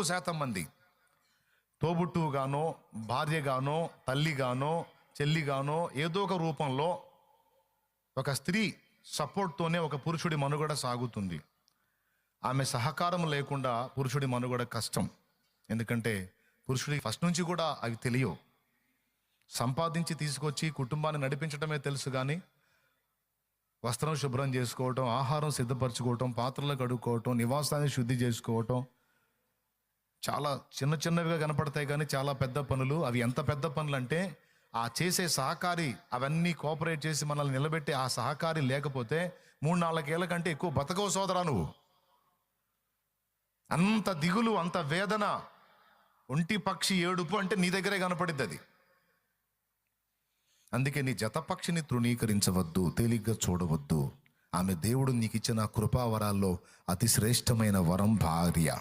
శాతం మంది తోబుట్టువుగానో, భార్యగానో, తల్లిగానో, చెల్లిగానో ఏదో ఒక రూపంలో ఒక స్త్రీ సపోర్ట్తోనే ఒక పురుషుడి మనుగడ సాగుతుంది. ఆమె సహకారం లేకుండా పురుషుడి మనుగడ కష్టం. ఎందుకంటే పురుషుడికి ఫస్ట్ నుంచి కూడా అవి తెలియవు. సంపాదించి తీసుకొచ్చి కుటుంబాన్ని నడిపించడమే తెలుసు, కానీ వస్త్రం శుభ్రం చేసుకోవటం, ఆహారం సిద్ధపరచుకోవటం, పాత్రలు కడుక్కోవటం, నివాసాన్ని శుద్ధి చేసుకోవటం చాలా చిన్న చిన్నవిగా కనపడతాయి, కానీ చాలా పెద్ద పనులు. అవి ఎంత పెద్ద పనులు అంటే ఆ చేసే సహకారి అవన్నీ కోఆపరేట్ చేసి మనల్ని నిలబెట్టే ఆ సహకారి లేకపోతే 3-4 ఏళ్ళ కంటే ఎక్కువ బతకవు సోదరా నువ్వు. అంత దిగులు, అంత వేదన, ఒంటి పక్షి ఏడుపు అంటే నీ దగ్గరే కనపడిద్ది అది. అందుకే నీ జతపక్షిని తృణీకరించవద్దు, తేలిగ్గా చూడవద్దు. ఆమె దేవుడు నీకు ఇచ్చిన కృపావరాల్లో అతి శ్రేష్టమైన వరం భార్య.